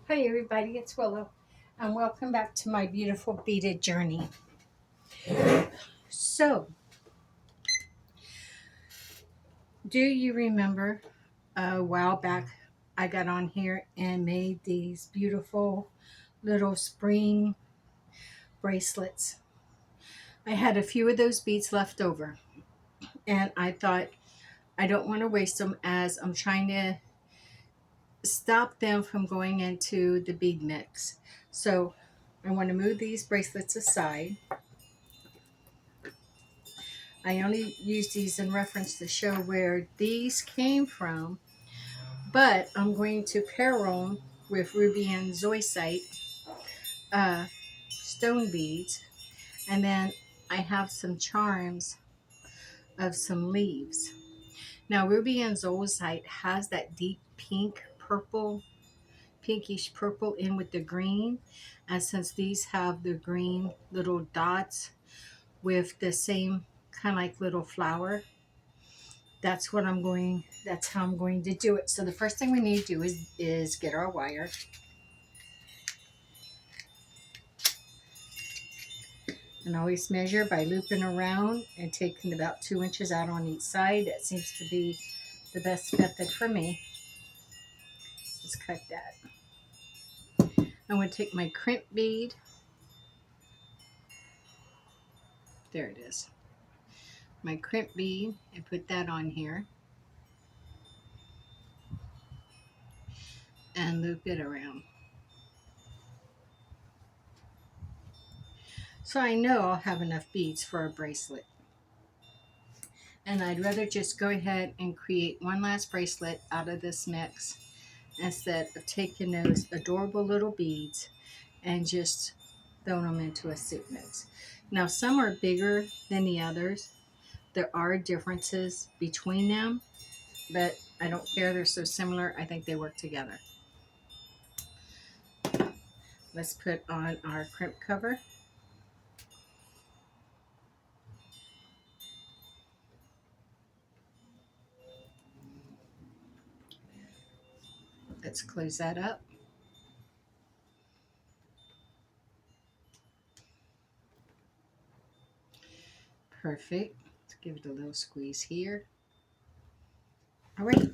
Hi everybody, it's Willow, and welcome back to my beautiful beaded journey. So, do you remember a while back I got on here and made these beautiful little spring bracelets? I had a few of those beads left over, and I thought I don't want to waste them as I'm trying to stop them from going into the bead mix. So, I want to move these bracelets aside. I only use these in reference to show where these came from, but I'm going to pair them with Ruby and Joyce uh, stone beads, and then I have some charms of some leaves. Now, Ruby and Joyce has that deep pink purple, pinkish purple in with the green, and since these have the green little dots with the same kind of like little flower, that's how I'm going to do it. So the first thing we need to do is get our wire. And always measure by looping around and taking about 2 inches out on each side. That seems to be the best method for me. Let's cut that. I'm going to take my crimp bead. There it is. My crimp bead, and put that on here. And loop it around. So I know I'll have enough beads for a bracelet. And I'd rather just go ahead and create one last bracelet out of this mix instead of taking those adorable little beads and just throwing them into a soup mix. Now, some are bigger than the others. There are differences between them, but I don't care. They're so similar. I think they work together. Let's put on our crimp cover. Let's close that up. Perfect. Let's give it a little squeeze here. All right.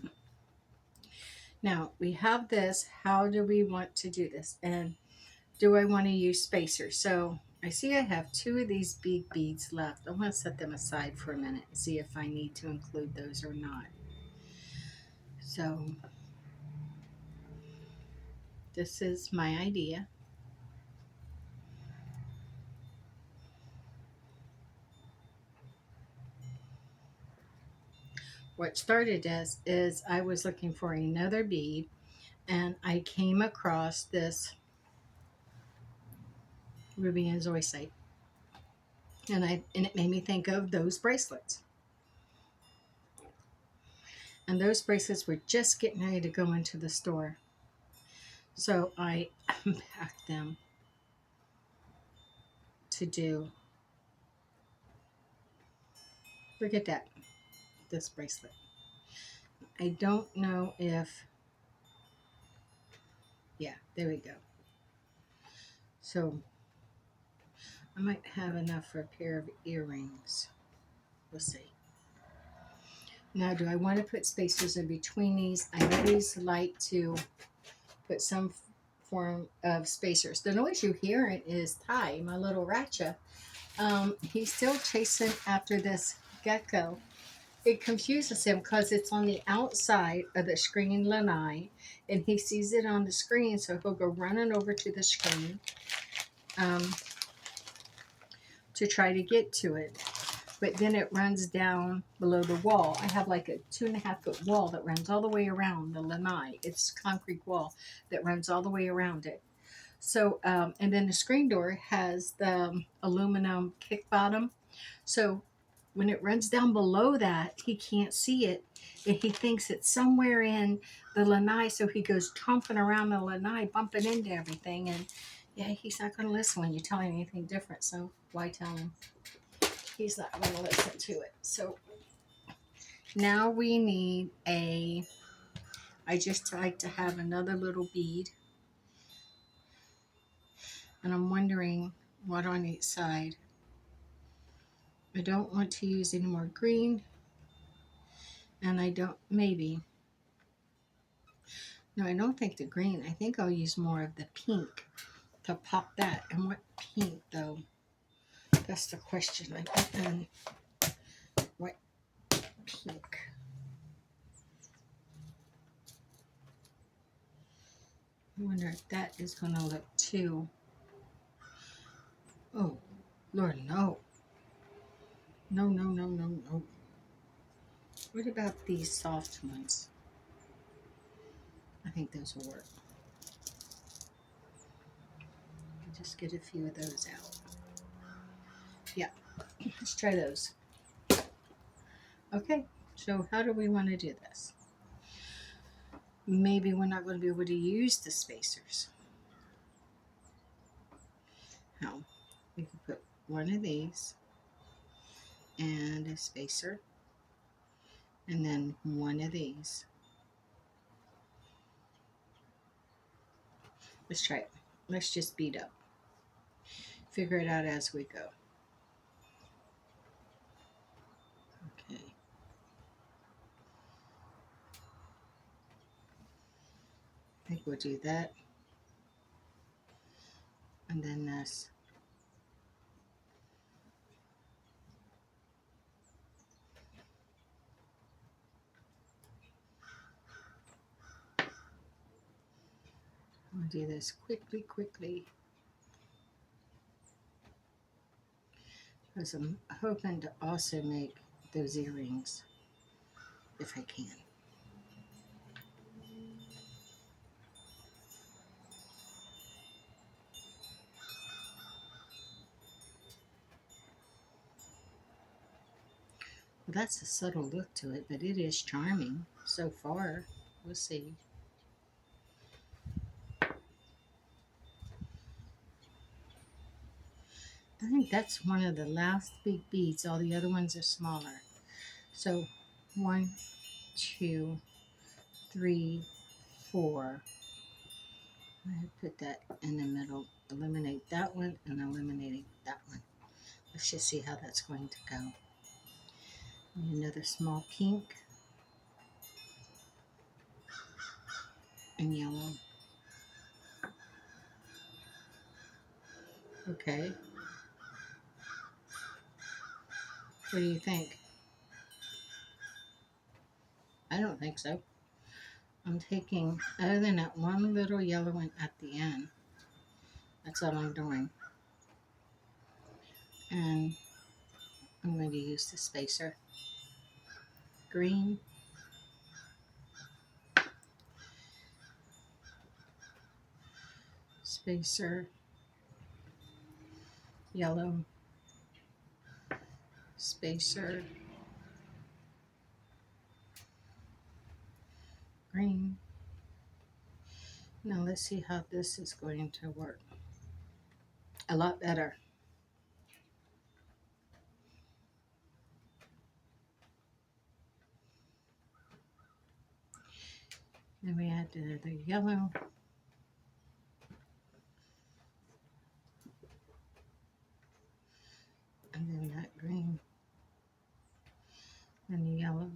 Now we have this. How do we want to do this? And do I want to use spacers? So I see I have 2 of these big beads left. I'm going to set them aside for a minute and see if I need to include those or not. So this is my idea. What started this is I was looking for another bead and I came across this Ruby and Joyce and it made me think of those bracelets. And those bracelets were just getting ready to go into the store. So I unpacked them to do, look at that, this bracelet. I don't know if, yeah, there we go. So I might have enough for a pair of earrings. We'll see. Now, do I want to put spacers in between these? I always like to put some form of spacers. The noise you hear is Ty, my little ratcha. He's still chasing after this gecko. It confuses him because it's on the outside of the screen lanai, and he sees it on the screen, so he'll go running over to the screen to try to get to it. But then it runs down below the wall. I have like a 2.5-foot wall that runs all the way around the lanai. It's a concrete wall that runs all the way around it. So, and then the screen door has the aluminum kick bottom. So when it runs down below that, he can't see it. And he thinks it's somewhere in the lanai. So he goes tromping around the lanai, bumping into everything. And yeah, he's not going to listen when you tell him anything different. So why tell him? He's not going to listen to it. So now we need I just like to have another little bead And I'm wondering what on each side. I don't want to use any more green, and I don't, maybe, no, I don't think the green. I think I'll use more of the pink to pop that. And what pink, though? That's the question. What pink? I wonder if that is going to look too. Oh, Lord, no. No, no, no, no, no. What about these soft ones? I think those will work. Just get a few of those out. Yeah, let's try those. Okay, so how do we want to do this? Maybe we're not going to be able to use the spacers. How? We could put one of these and a spacer, and then one of these. Let's try it. Let's just bead up. Figure it out as we go. Okay. I think we'll do that. And then this. I'll do this quickly. Because I'm hoping to also make those earrings if I can. Well, that's a subtle look to it, but it is charming so far. We'll see. I think that's one of the last big beads. All the other ones are smaller. So 1, 2, 3, 4. I put that in the middle. Eliminate that one and eliminating that one. Let's just see how that's going to go. And another small pink and yellow. Okay. What do you think? I don't think so. I'm taking, other than that one little yellow one at the end, that's all I'm doing. And I'm going to use the spacer. Green. Spacer. Yellow. Spacer. Green. Now let's see how this is going to work. A lot better. Then we add the yellow. And then that green. And the yellow.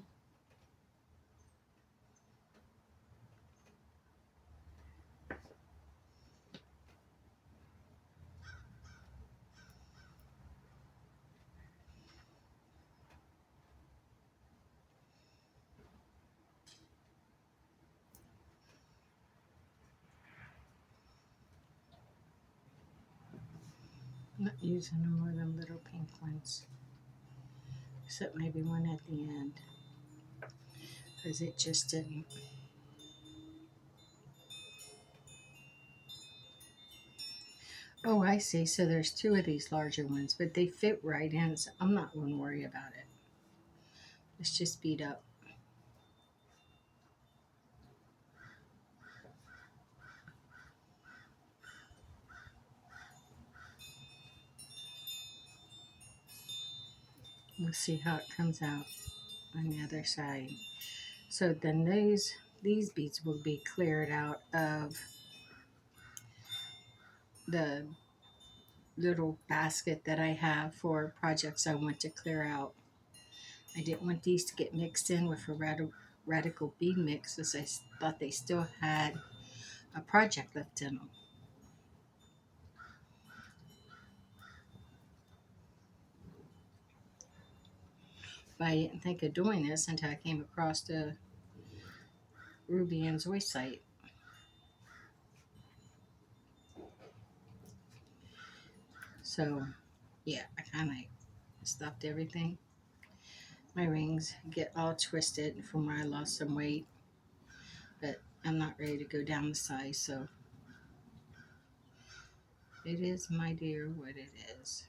I'm not using no more than little pink ones. Except maybe one at the end. Because it just didn't. Oh, I see. So there's two of these larger ones, but they fit right in, so I'm not going to worry about it. Let's just bead up. We'll see how it comes out on the other side. So then these beads will be cleared out of the little basket that I have for projects I want to clear out. I didn't want these to get mixed in with a radical bead mix, as I thought they still had a project left in them. But I didn't think of doing this until I came across the Ruby and Joyce site. So, yeah, I kind of stopped everything. My rings get all twisted from where I lost some weight, but I'm not ready to go down the size, so it is, my dear, what it is.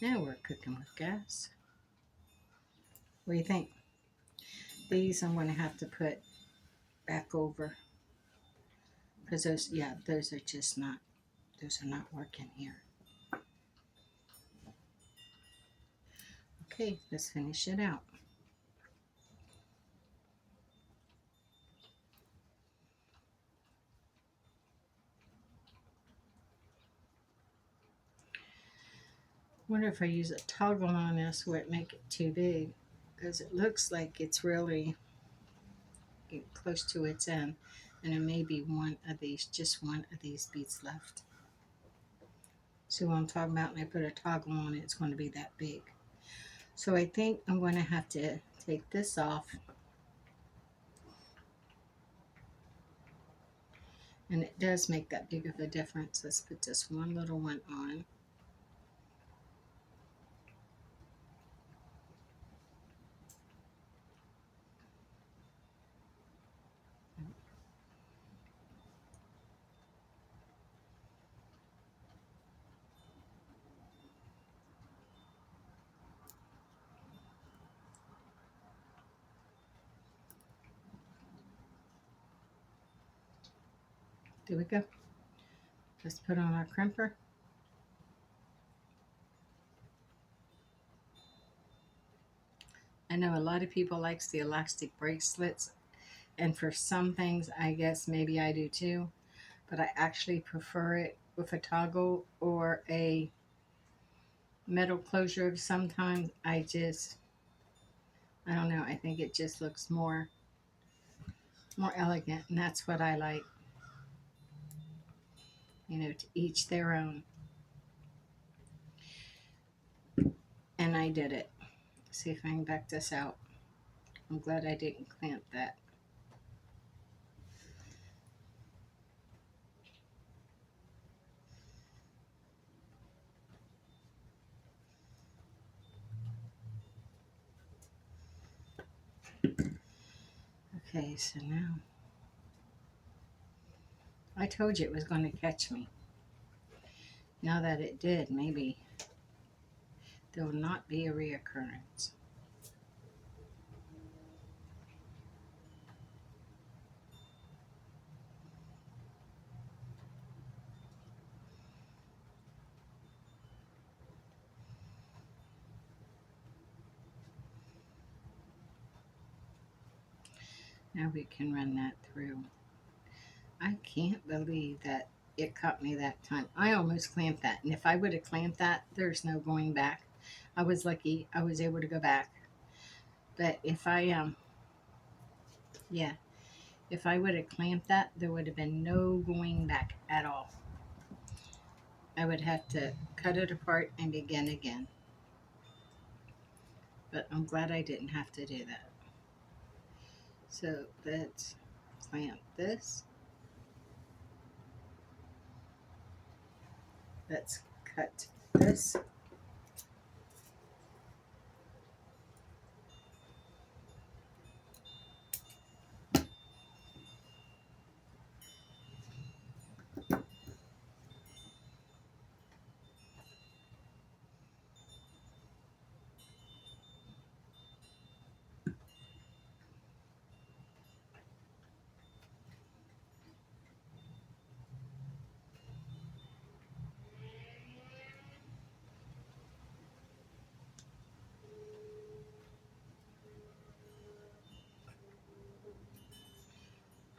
Now we're cooking with gas. What do you think? These I'm going to have to put back over because those, yeah, those are just not, those are not working here. Okay, let's finish it out. Wonder if I use a toggle on this would it make it too big, because it looks like it's really close to its end, and there may be one of these, just one of these beads left. See what I'm talking about? When I put a toggle on it, it's going to be that big. So I think I'm going to have to take this off, and it does make that big of a difference. Let's put this one little one on. There we go. Let's put on our crimper. I know a lot of people likes the elastic bracelets, and for some things I guess maybe I do too, but I actually prefer it with a toggle or a metal closure. Sometimes I don't know, I think it just looks more elegant, and that's what I like. You know, to each their own. And I did it. See if I can back this out. I'm glad I didn't clamp that. Okay, so now I told you it was going to catch me. Now that it did, maybe there will not be a reoccurrence. Now we can run that through. I can't believe that it caught me that time. I almost clamped that, and if I would have clamped that, there's no going back. I was lucky I was able to go back. But if I yeah, if I would have clamped that, there would have been no going back at all. I would have to cut it apart and begin again. But I'm glad I didn't have to do that. So let's clamp this. Let's cut this.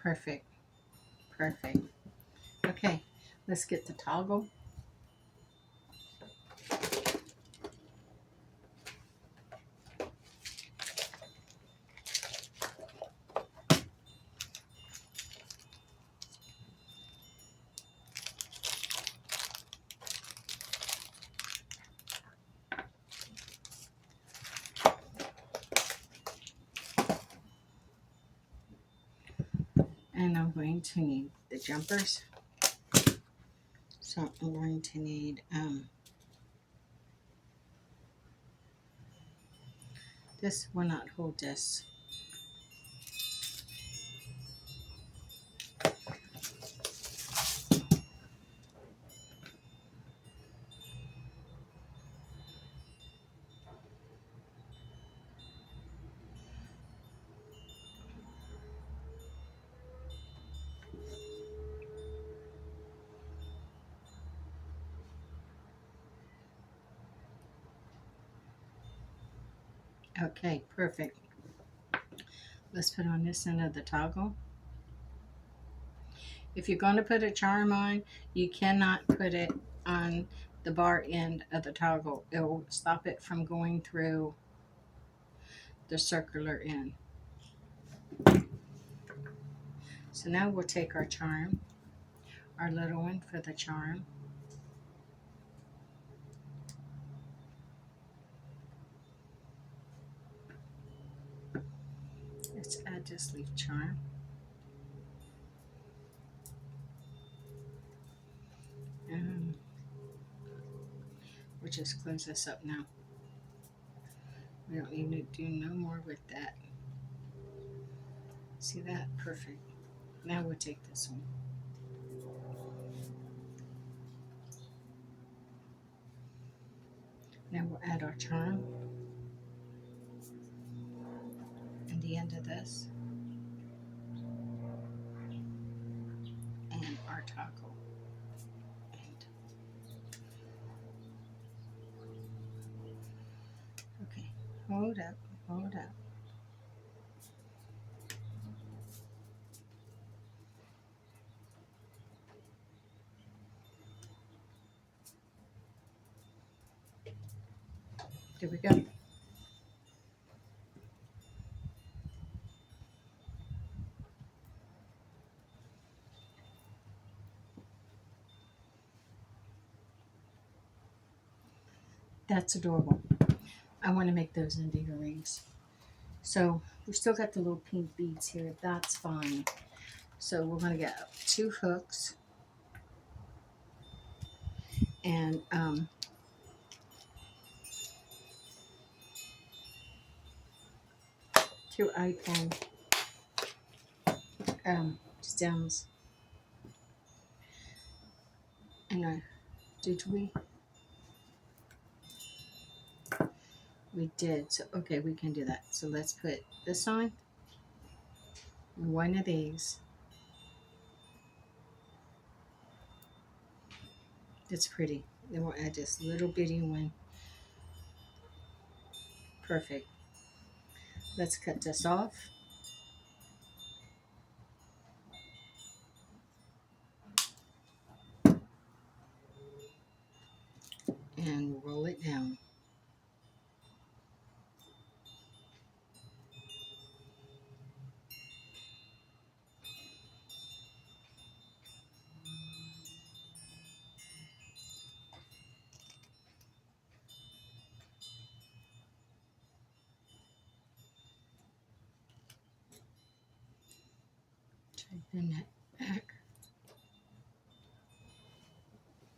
Perfect. Perfect. Okay, let's get the toggle. And I'm going to need the jumpers. So I'm going to need this will not hold this. Okay, perfect. Let's put on this end of the toggle. If you're going to put a charm on, you cannot put it on the bar end of the toggle. It will stop it from going through the circular end. So now we'll take our charm, our little one for the charm. Let's add this leaf charm. And we'll just close this up now. We don't need to do no more with that. See that? Perfect. Now we'll take this one. Now we'll add our charm and the end of this and our toggle. Okay, hold up, hold up. There we go. That's adorable. I want to make those into earrings. So we still got the little pink beads here. That's fine. So we're going to get 2 hooks and 2 eye pin stems. And did we? We did. So okay, we can do that. So let's put this on. One of these. That's pretty. Then we'll add this little bitty one. Perfect. Let's cut this off. And roll it down. Try to bend that back.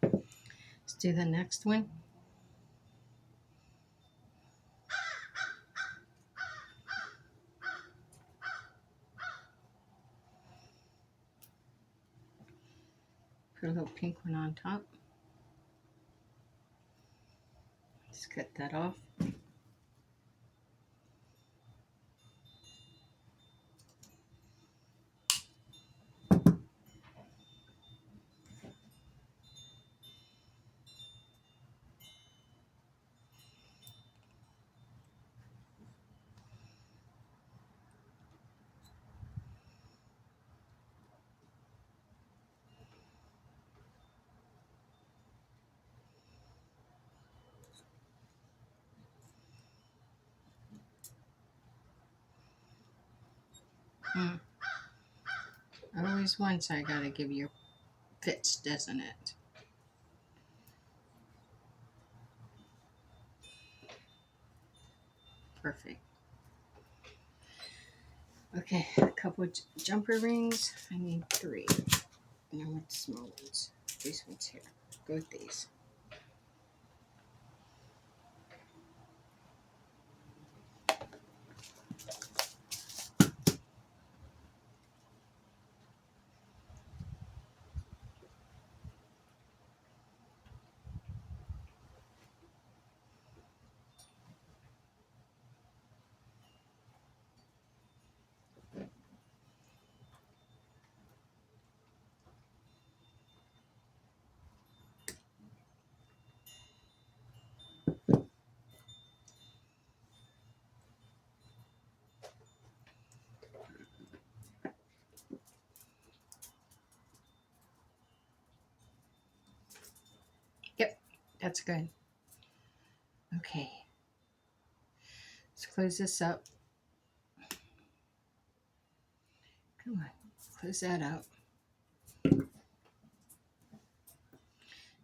Let's do the next one. Put a little pink one on top. Just cut that off. Mm. Always once I gotta give you fits, doesn't it? Perfect. Okay, a couple of jumper rings. I need 3. And I want the small ones. These ones here. Go with these. Yep, that's good. Okay, let's close this up. Come on, close that up.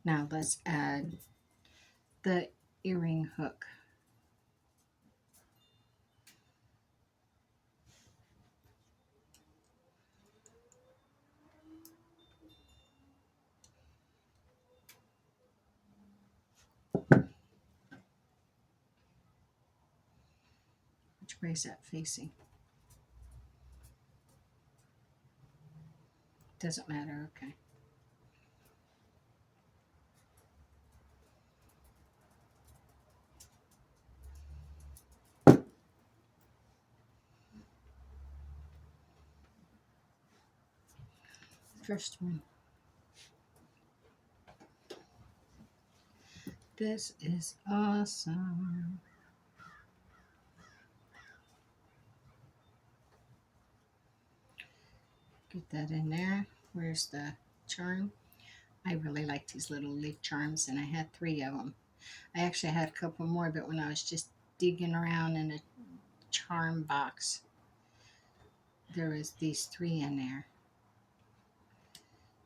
Now let's add the earring hook. Which way is that facing? Doesn't matter, okay. First one. This is awesome. Get that in there. Where's the charm? I really like these little leaf charms, and I had 3 of them. I actually had a couple more, but when I was just digging around in a charm box, there was these 3 in there.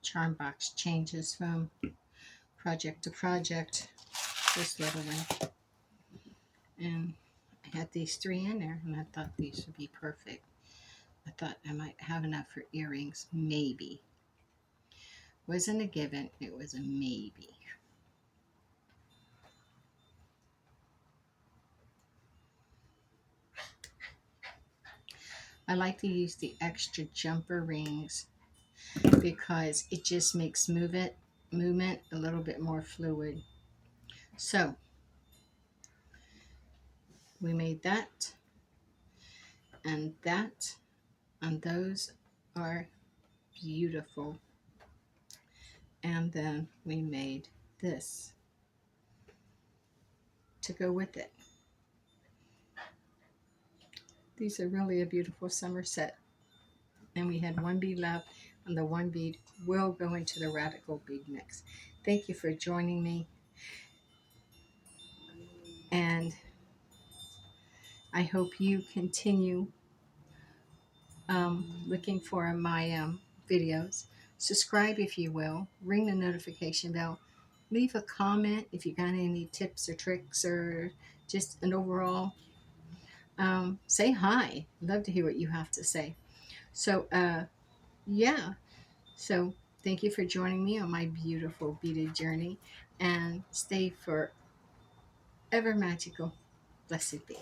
Charm box changes from project to project. This little one. And I had these 3 in there, and I thought these would be perfect. I thought I might have enough for earrings, maybe. Wasn't a given, it was a maybe. I like to use the extra jumper rings because it just makes movement a little bit more fluid. So we made that and that, and those are beautiful. And then we made this to go with it. These are really a beautiful summer set. And we had 1 bead left, and the 1 bead will go into the radical bead mix. Thank you for joining me, and I hope you continue looking for my videos. Subscribe if you will. Ring the notification bell. Leave a comment if you got any tips or tricks or just an overall. Say hi. Love to hear what you have to say. So, yeah. So, thank you for joining me on my beautiful beaded journey, and stay forever magical. Blessed be.